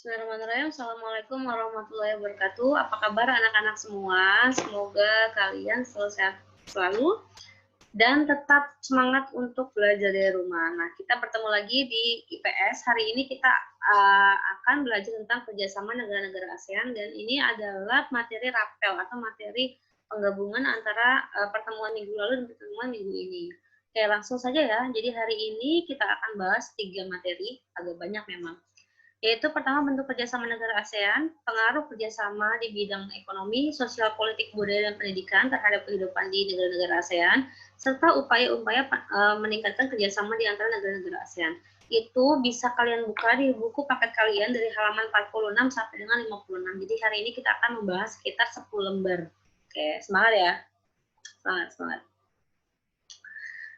Bismillahirrahmanirrahim. Assalamualaikum warahmatullahi wabarakatuh. Apa kabar anak-anak semua? Semoga kalian selalu sehat selalu dan tetap semangat untuk belajar dari rumah. Nah, kita bertemu lagi di IPS. Hari ini kita akan belajar tentang kerjasama negara-negara ASEAN dan ini adalah materi rapel atau materi penggabungan antara pertemuan minggu lalu dan pertemuan minggu ini. Oke, langsung saja ya. Jadi hari ini kita akan bahas 3 materi, agak banyak memang. Yaitu pertama bentuk kerjasama negara ASEAN, pengaruh kerjasama di bidang ekonomi, sosial, politik, budaya, dan pendidikan terhadap kehidupan di negara-negara ASEAN, serta upaya-upaya meningkatkan kerjasama di antara negara-negara ASEAN. Itu bisa kalian buka di buku paket kalian dari halaman 46 sampai dengan 56. Jadi hari ini kita akan membahas sekitar 10 lembar. Oke, semangat ya. Semangat.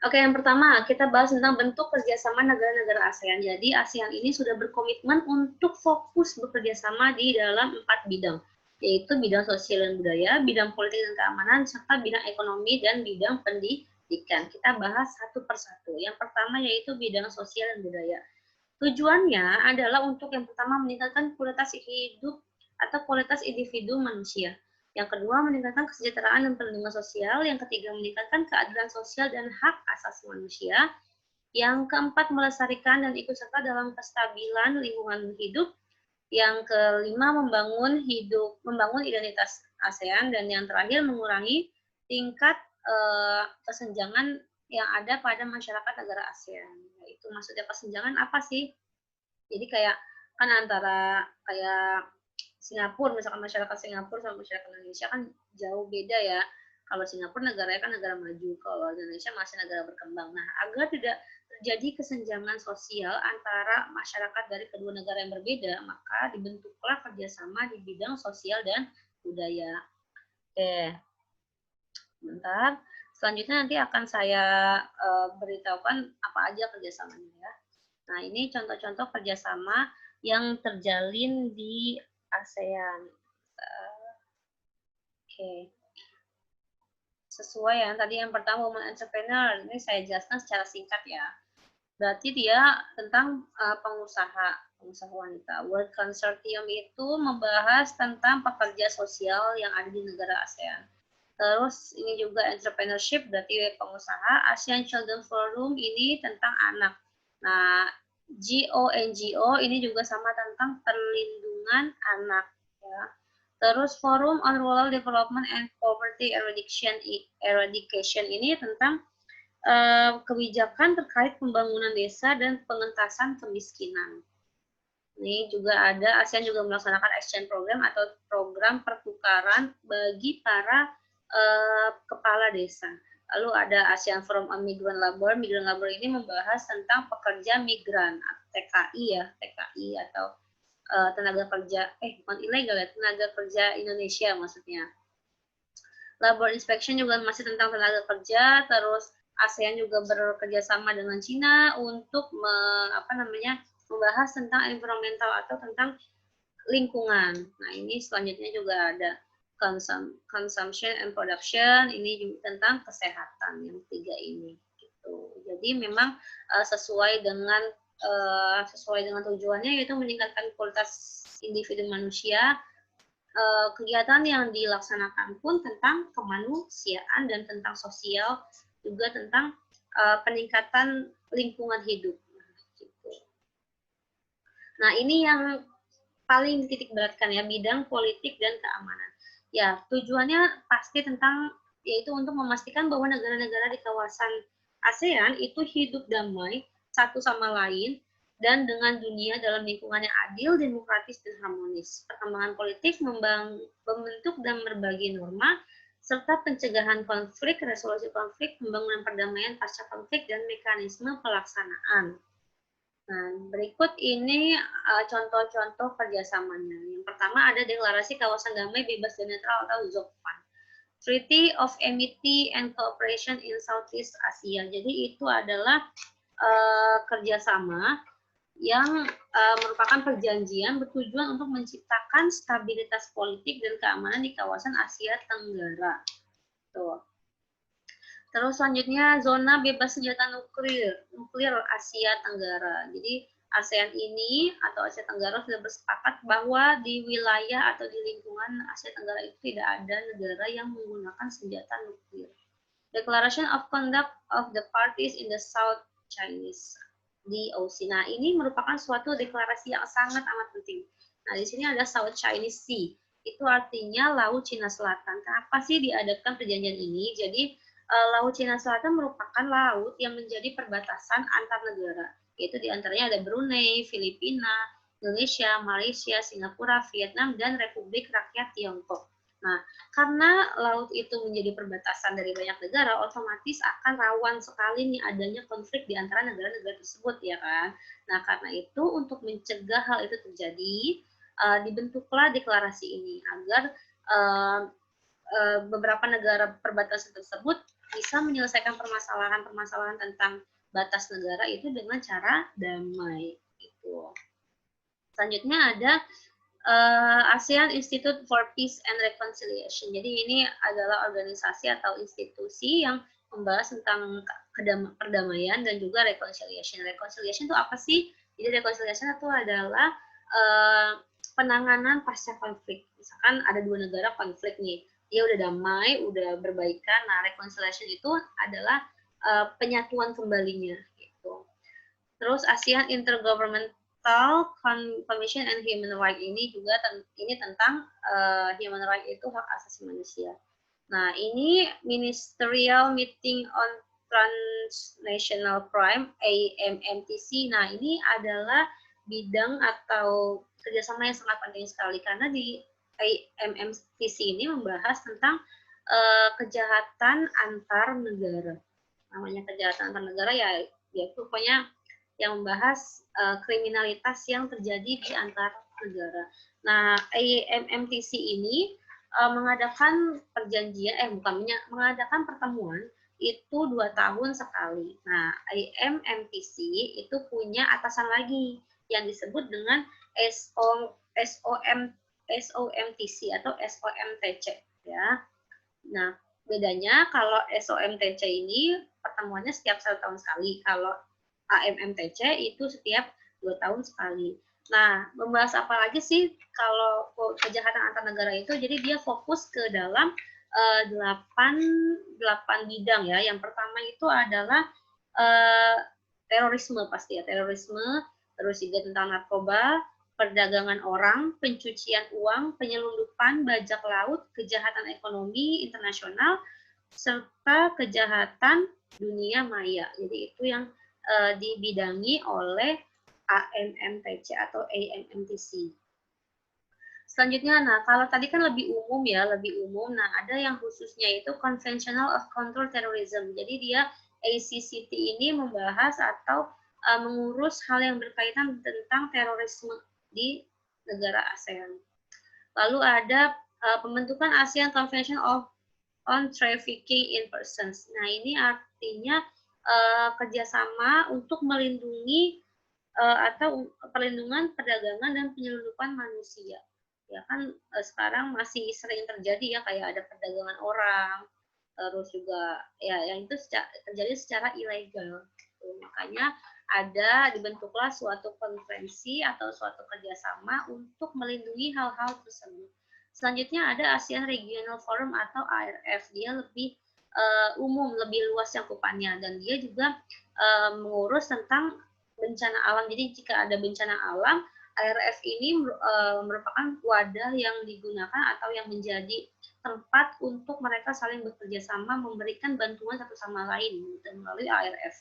Oke, yang pertama kita bahas tentang bentuk kerjasama negara-negara ASEAN. Jadi ASEAN ini sudah berkomitmen untuk fokus bekerja sama di dalam 4 bidang, yaitu bidang sosial dan budaya, bidang politik dan keamanan, serta bidang ekonomi dan bidang pendidikan. Kita bahas satu persatu. Yang pertama yaitu bidang sosial dan budaya. Tujuannya adalah untuk yang pertama meningkatkan kualitas hidup atau kualitas individu manusia. Yang kedua, meningkatkan kesejahteraan dan perlindungan sosial. Yang ketiga, meningkatkan keadilan sosial dan hak asasi manusia. Yang keempat, melestarikan dan ikut serta dalam kestabilan lingkungan hidup. Yang kelima, membangun identitas ASEAN. Dan yang terakhir, mengurangi tingkat kesenjangan yang ada pada masyarakat negara ASEAN. Itu maksudnya kesenjangan apa sih? Jadi kayak kan antara kayak Singapura, misalkan masyarakat Singapura sama masyarakat Indonesia kan jauh beda ya. Kalau Singapura negaranya kan negara maju, kalau Indonesia masih negara berkembang. Nah, agar tidak terjadi kesenjangan sosial antara masyarakat dari kedua negara yang berbeda, maka dibentuklah kerjasama di bidang sosial dan budaya. Oke, bentar. Selanjutnya nanti akan saya beritahukan apa aja kerjasamanya ya. Nah, ini contoh-contoh kerjasama yang terjalin di ASEAN. Oke. Sesuai yang tadi yang pertama woman entrepreneur, ini saya jelaskan secara singkat ya. Berarti dia tentang pengusaha wanita. World Consortium itu membahas tentang pekerja sosial yang ada di negara ASEAN. Terus ini juga entrepreneurship, berarti pengusaha. ASEAN Children Forum ini tentang anak. Nah, GONGO ini juga sama tentang perlindungan anak ya. Terus Forum on Rural Development and Poverty Eradication ini tentang kebijakan terkait pembangunan desa dan pengentasan kemiskinan. Ini juga ada, ASEAN juga melaksanakan exchange program atau program pertukaran bagi para kepala desa. Lalu ada ASEAN Forum on Migrant Labor. Migrant Labor ini membahas tentang pekerja migran, TKI ya, TKI atau tenaga kerja, bukan ilegal ya, tenaga kerja Indonesia maksudnya. Labor inspection juga masih tentang tenaga kerja, terus ASEAN juga bekerja sama dengan Cina untuk membahas tentang environmental atau tentang lingkungan. Nah, ini selanjutnya juga ada consumption and production, ini juga tentang kesehatan, yang tiga ini. Gitu. Jadi memang sesuai dengan tujuannya, yaitu meningkatkan kualitas individu manusia. Kegiatan yang dilaksanakan pun tentang kemanusiaan dan tentang sosial, juga tentang peningkatan lingkungan hidup. Gitu. Nah, ini yang paling titik beratkan ya, bidang politik dan keamanan. Ya, tujuannya pasti tentang, yaitu untuk memastikan bahwa negara-negara di kawasan ASEAN itu hidup damai satu sama lain dan dengan dunia dalam lingkungan yang adil, demokratis, dan harmonis. Perkembangan politik membentuk dan berbagi norma, serta pencegahan konflik, resolusi konflik, pembangunan perdamaian pasca konflik, dan mekanisme pelaksanaan. Nah, berikut ini contoh-contoh kerjasamanya. Yang pertama ada Deklarasi Kawasan Damai, Bebas, dan Netral atau ZOCPAN. Treaty of Amity and Cooperation in Southeast Asia. Jadi itu adalah kerjasama yang merupakan perjanjian bertujuan untuk menciptakan stabilitas politik dan keamanan di kawasan Asia Tenggara. Tuh. Terus selanjutnya zona bebas senjata nuklir Asia Tenggara. Jadi ASEAN ini atau Asia Tenggara sudah bersepakat bahwa di wilayah atau di lingkungan Asia Tenggara itu tidak ada negara yang menggunakan senjata nuklir. Declaration of Conduct of the Parties in the South Chinese DOC. Nah, ini merupakan suatu deklarasi yang sangat amat penting. Nah, di sini ada South Chinese Sea. Itu artinya Laut Cina Selatan. Kenapa sih diadakan perjanjian ini? Jadi, Laut Cina Selatan merupakan laut yang menjadi perbatasan antar negara. Yaitu diantaranya ada Brunei, Filipina, Indonesia, Malaysia, Singapura, Vietnam, dan Republik Rakyat Tiongkok. Nah, karena laut itu menjadi perbatasan dari banyak negara, otomatis akan rawan sekali nih adanya konflik di antara negara-negara tersebut, ya kan? Nah, karena itu untuk mencegah hal itu terjadi, dibentuklah deklarasi ini agar beberapa negara perbatasan tersebut bisa menyelesaikan permasalahan-permasalahan tentang batas negara itu dengan cara damai. Gitu. Selanjutnya ada ASEAN Institute for Peace and Reconciliation. Jadi ini adalah organisasi atau institusi yang membahas tentang perdamaian dan juga reconciliation. Reconciliation itu apa sih? Jadi reconciliation itu adalah penanganan pasca konflik. Misalkan ada dua negara konflik nih, dia udah damai, udah berbaikan. Nah, reconciliation itu adalah penyatuan kembalinya. Gitu. Terus ASEAN Intergovernmental Commission and Human Rights ini juga ini tentang human rights itu hak asasi manusia. Nah, ini Ministerial Meeting on Transnational Crime AMMTC. Nah, ini adalah bidang atau kerjasama yang sangat penting sekali karena di AMMTC ini membahas tentang kejahatan antar negara. Namanya kejahatan antar negara ya pokoknya yang membahas kriminalitas yang terjadi di antar negara. Nah, AMMTC ini mengadakan mengadakan pertemuan itu 2 tahun sekali. Nah, AMMTC itu punya atasan lagi yang disebut dengan SOMTC atau SOMTC ya. Nah, bedanya kalau SOMTC ini pertemuannya setiap 1 tahun sekali. Kalau AMMTC itu setiap 2 tahun sekali. Nah, membahas apa lagi sih kalau kejahatan antar negara itu? Jadi dia fokus ke dalam 8 bidang ya. Yang pertama itu adalah terorisme pasti ya, terorisme, terus juga tentang narkoba, perdagangan orang, pencucian uang, penyelundupan, bajak laut, kejahatan ekonomi internasional, serta kejahatan dunia maya. Jadi itu yang dibidangi oleh AMMTC atau AMMTC. Selanjutnya, nah kalau tadi kan lebih umum ya, Nah ada yang khususnya itu Conventional of Control Terrorism. Jadi dia ACCT ini membahas atau mengurus hal yang berkaitan tentang terorisme di negara ASEAN. Lalu ada pembentukan ASEAN Convention on Trafficking in Persons. Nah ini artinya kerjasama untuk melindungi atau perlindungan perdagangan dan penyelundupan manusia. Ya kan sekarang masih sering terjadi ya kayak ada perdagangan orang, terus juga ya yang itu terjadi secara ilegal. Makanya dibentuklah suatu konferensi atau suatu kerjasama untuk melindungi hal-hal tersebut. Selanjutnya ada ASEAN Regional Forum atau ARF. Dia lebih umum, lebih luas cakupannya dan dia juga mengurus tentang bencana alam. Jadi jika ada bencana alam, ARF ini merupakan wadah yang digunakan atau yang menjadi tempat untuk mereka saling bekerja sama memberikan bantuan satu sama lain melalui ARF.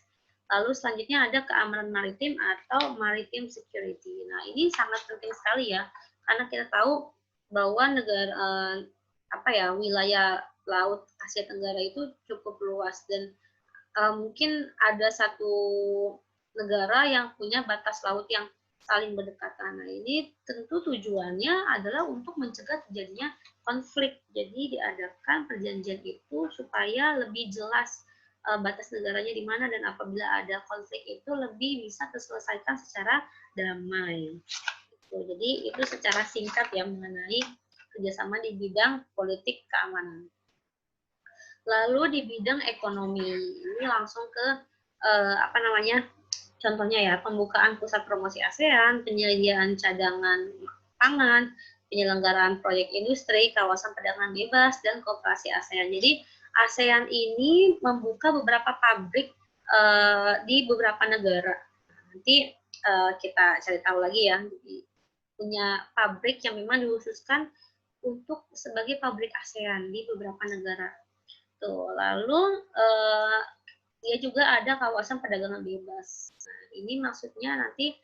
Lalu selanjutnya ada keamanan maritim atau maritime security. Nah, ini sangat penting sekali ya, karena kita tahu bahwa wilayah laut Asia Tenggara itu cukup luas dan mungkin ada satu negara yang punya batas laut yang saling berdekatan. Nah, ini tentu tujuannya adalah untuk mencegah terjadinya konflik. Jadi diadakan perjanjian itu supaya lebih jelas batas negaranya di mana dan apabila ada konflik itu lebih bisa terselesaikan secara damai. Jadi itu secara singkat ya mengenai kerjasama di bidang politik keamanan. Lalu di bidang ekonomi ini langsung ke Contohnya ya, pembukaan pusat promosi ASEAN, penyediaan cadangan pangan, penyelenggaraan proyek industri, kawasan perdagangan bebas, dan kooperasi ASEAN. Jadi ASEAN ini membuka beberapa pabrik di beberapa negara. Nanti kita cari tahu lagi ya, punya pabrik yang memang dikhususkan untuk sebagai pabrik ASEAN di beberapa negara. Tuh, lalu dia juga ada kawasan perdagangan bebas. Nah, ini maksudnya nanti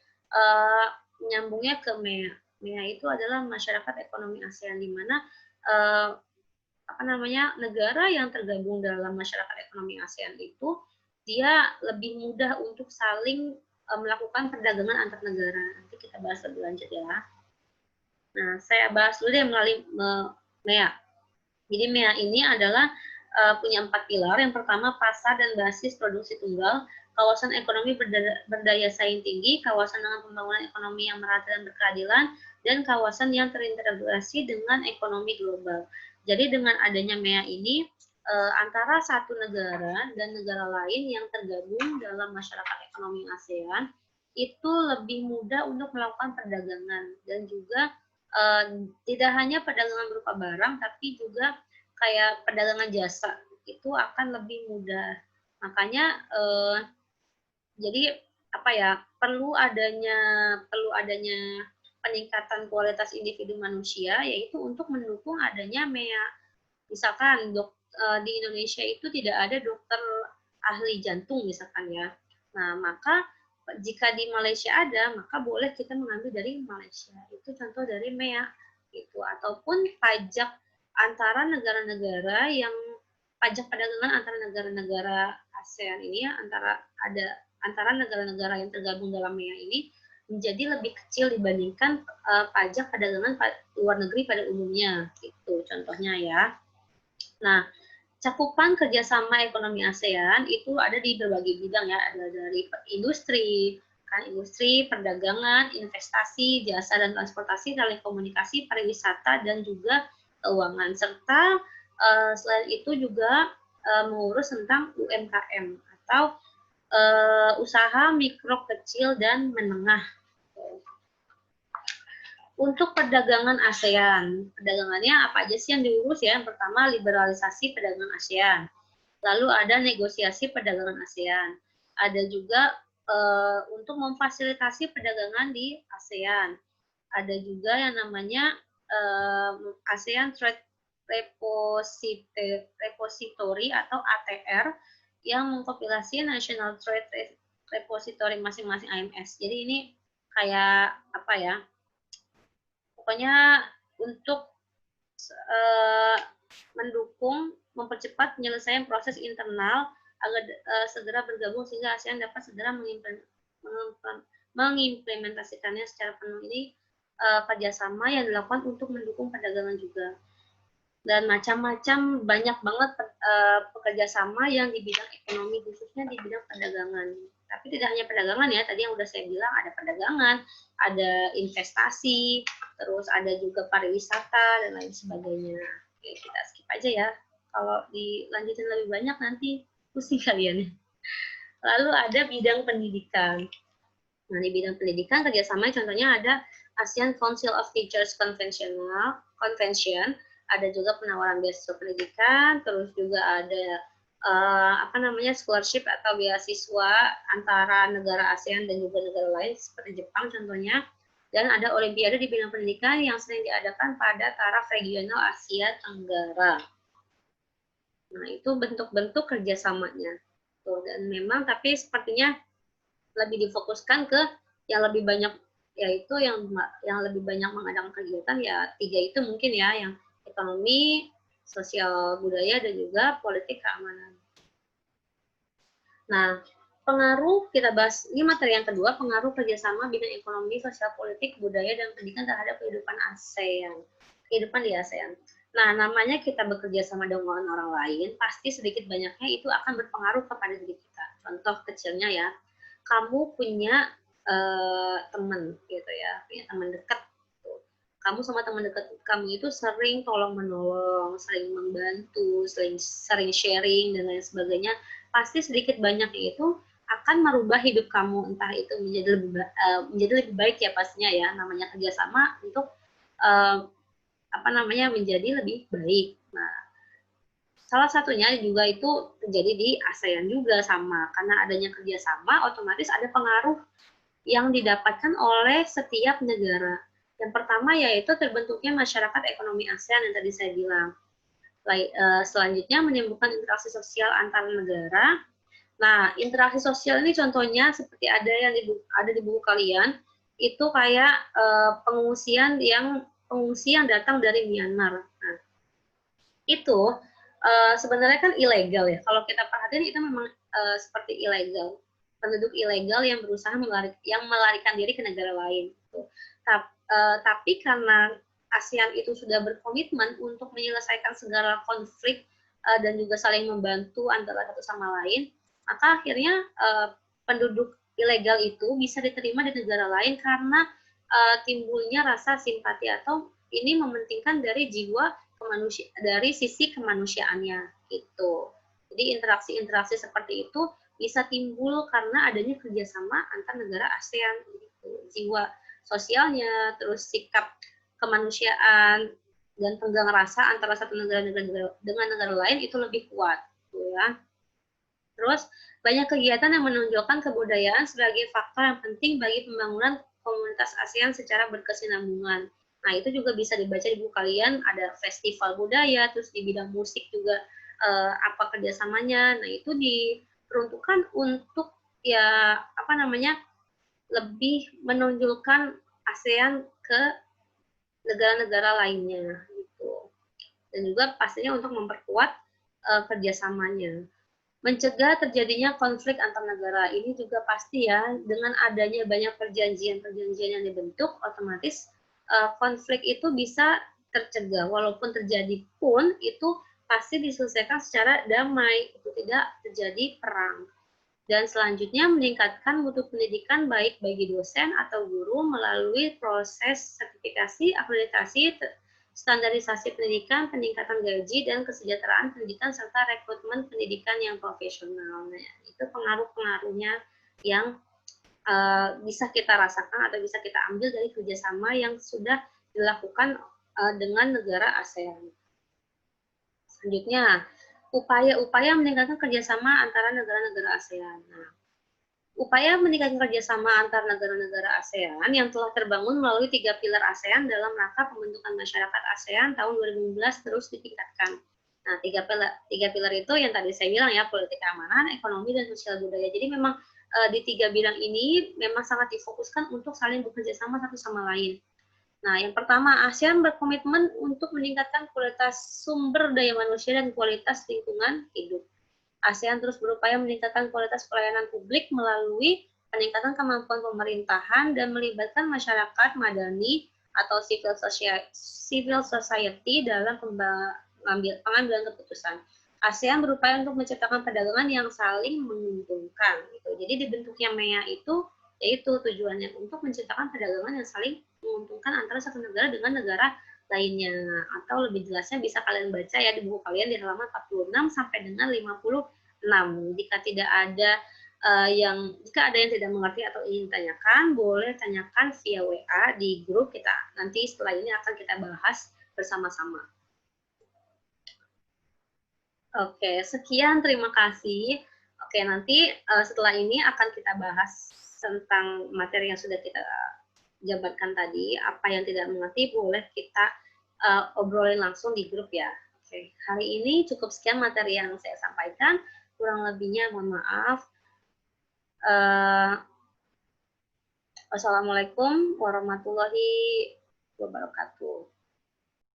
nyambungnya ke MEA. MEA itu adalah masyarakat ekonomi ASEAN, di mana negara yang tergabung dalam masyarakat ekonomi ASEAN itu dia lebih mudah untuk saling melakukan perdagangan antar negara. Nanti kita bahas lebih lanjut ya. Nah, saya bahas dulu deh melalui MEA. Jadi MEA ini adalah punya 4 pilar. Yang pertama, pasar dan basis produksi tunggal, kawasan ekonomi berdaya saing tinggi, kawasan dengan pembangunan ekonomi yang merata dan berkeadilan, dan kawasan yang terintegrasi dengan ekonomi global. Jadi dengan adanya MEA ini, antara satu negara dan negara lain yang tergabung dalam masyarakat ekonomi ASEAN, itu lebih mudah untuk melakukan perdagangan, dan juga tidak hanya perdagangan berupa barang, tapi juga kayak perdagangan jasa itu akan lebih mudah. Makanya jadi perlu adanya peningkatan kualitas individu manusia, yaitu untuk mendukung adanya MEA. Misalkan di Indonesia itu tidak ada dokter ahli jantung misalkan ya. Nah, maka jika di Malaysia ada, maka boleh kita mengambil dari Malaysia. Itu contoh dari MEA gitu. Ataupun pajak antara negara-negara yang pajak perdagangan antara negara-negara ASEAN ini ya, antara negara-negara yang tergabung dalam MEA ini menjadi lebih kecil dibandingkan pajak perdagangan luar negeri pada umumnya gitu contohnya ya. Nah, cakupan kerjasama ekonomi ASEAN itu ada di berbagai bidang ya, ada dari industri, perdagangan, investasi, jasa dan transportasi, telekomunikasi, pariwisata, dan juga keuangan. Serta selain itu juga mengurus tentang UMKM atau usaha mikro, kecil, dan menengah. Untuk perdagangan ASEAN, perdagangannya apa aja sih yang diurus ya? Yang pertama, liberalisasi perdagangan ASEAN. Lalu ada negosiasi perdagangan ASEAN. Ada juga untuk memfasilitasi perdagangan di ASEAN. Ada juga yang namanya ASEAN Trade Repository atau ATR yang mengkompilasi National Trade Repository masing-masing AMS. Jadi ini kayak apa ya? Pokoknya untuk mendukung, mempercepat penyelesaian proses internal agar segera bergabung sehingga ASEAN dapat segera mengimplementasikannya secara penuh. Ini kerjasama yang dilakukan untuk mendukung perdagangan juga. Dan macam-macam banyak banget pekerjasama yang di bidang ekonomi, khususnya di bidang perdagangan. Tapi tidak hanya perdagangan ya, tadi yang udah saya bilang ada perdagangan, ada investasi, terus ada juga pariwisata dan lain sebagainya. Oke, kita skip aja ya. Kalau dilanjutin lebih banyak nanti pusing kalian. Lalu ada bidang pendidikan. Nah, di bidang pendidikan kerjasama contohnya ada ASEAN Council of Teachers Convention, ada juga penawaran beasiswa pendidikan, terus juga ada scholarship atau beasiswa antara negara ASEAN dan juga negara lain seperti Jepang contohnya, dan ada olimpiade di bidang pendidikan yang sering diadakan pada taraf regional Asia Tenggara. Nah, itu bentuk-bentuk kerjasamanya. Tuh, dan memang tapi sepertinya lebih difokuskan ke yang lebih banyak, yaitu yang lebih banyak mengadakan kegiatan ya 3 itu mungkin ya, yang ekonomi, sosial budaya, dan juga politik keamanan. Nah, pengaruh kita bahas, ini materi yang kedua, pengaruh kerjasama bidang ekonomi, sosial politik, budaya, dan pendidikan terhadap kehidupan ASEAN, kehidupan di ASEAN. Nah, namanya kita bekerja sama dengan orang lain, pasti sedikit banyaknya itu akan berpengaruh kepada diri kita. Contoh kecilnya ya, kamu punya teman gitu ya, punya teman dekat. Kamu sama teman dekat kamu itu sering tolong-menolong, sering membantu, sering sharing, dan lain sebagainya. Pasti sedikit banyaknya itu akan merubah hidup kamu, entah itu menjadi lebih baik ya pastinya ya, namanya kerjasama untuk menjadi lebih baik. Nah, salah satunya juga itu terjadi di ASEAN juga sama, karena adanya kerjasama otomatis ada pengaruh yang didapatkan oleh setiap negara. Yang pertama yaitu terbentuknya masyarakat ekonomi ASEAN yang tadi saya bilang. Selanjutnya menimbulkan interaksi sosial antar negara. Nah, interaksi sosial ini contohnya seperti ada di buku kalian, itu kayak pengungsi yang datang dari Myanmar. Nah, itu sebenarnya kan ilegal ya. Kalau kita perhatiin itu memang seperti ilegal, penduduk ilegal yang berusaha melarikan diri ke negara lain. Gitu. Tapi karena ASEAN itu sudah berkomitmen untuk menyelesaikan segala konflik dan juga saling membantu antara satu sama lain, maka akhirnya penduduk ilegal itu bisa diterima di negara lain karena timbulnya rasa simpati atau ini mementingkan dari jiwa dari sisi kemanusiaannya gitu. Jadi interaksi-interaksi seperti itu bisa timbul karena adanya kerjasama antar negara ASEAN gitu. Jiwa sosialnya, terus sikap kemanusiaan dan tenggang rasa antara satu negara dengan negara lain itu lebih kuat gitu ya. Terus banyak kegiatan yang menonjolkan kebudayaan sebagai faktor yang penting bagi pembangunan komunitas ASEAN secara berkesinambungan. Nah, itu juga bisa dibaca di buku kalian, ada festival budaya, terus di bidang musik juga apa kerjasamanya. Nah, itu diperuntukkan untuk lebih menonjolkan ASEAN ke negara-negara lainnya gitu. Dan juga pastinya untuk memperkuat kerjasamanya. Mencegah terjadinya konflik antar negara ini juga pasti ya, dengan adanya banyak perjanjian-perjanjian yang dibentuk, otomatis konflik itu bisa tercegah. Walaupun terjadi pun itu pasti diselesaikan secara damai, itu tidak terjadi perang. Dan selanjutnya meningkatkan mutu pendidikan baik bagi dosen atau guru melalui proses sertifikasi, akreditasi, standarisasi pendidikan, peningkatan gaji, dan kesejahteraan pendidikan, serta rekrutmen pendidikan yang profesional. Nah, itu pengaruh-pengaruhnya yang bisa kita rasakan atau bisa kita ambil dari kerjasama yang sudah dilakukan dengan negara ASEAN. Selanjutnya, upaya-upaya meningkatkan kerjasama antara negara-negara ASEAN. Nah, upaya meningkatkan kerjasama antar negara-negara ASEAN yang telah terbangun melalui 3 pilar ASEAN dalam rangka pembentukan masyarakat ASEAN tahun 2015 terus ditingkatkan. Nah, tiga pilar itu yang tadi saya bilang ya, politik keamanan, ekonomi, dan sosial budaya. Jadi memang di 3 bidang ini memang sangat difokuskan untuk saling bekerja sama satu sama lain. Nah, yang pertama, ASEAN berkomitmen untuk meningkatkan kualitas sumber daya manusia dan kualitas lingkungan hidup. ASEAN terus berupaya meningkatkan kualitas pelayanan publik melalui peningkatan kemampuan pemerintahan dan melibatkan masyarakat madani atau civil society dalam pengambilan keputusan. ASEAN berupaya untuk menciptakan perdagangan yang saling menguntungkan. Gitu. Jadi dibentuknya MEA itu yaitu tujuannya untuk menciptakan perdagangan yang saling menguntungkan antara satu negara dengan negara lainnya. Atau lebih jelasnya bisa kalian baca ya di buku kalian di halaman 46 sampai dengan 56. Jika ada yang tidak mengerti atau ingin tanyakan, boleh tanyakan via WA di grup kita. Nanti setelah ini akan kita bahas bersama-sama. Oke, sekian, terima kasih. Oke, nanti setelah ini akan kita bahas tentang materi yang sudah kita jabarkan tadi. Apa yang tidak mengerti boleh kita obrolin langsung di grup ya. Oke, hari ini cukup sekian materi yang saya sampaikan. Kurang lebihnya mohon maaf. Wassalamualaikum warahmatullahi wabarakatuh.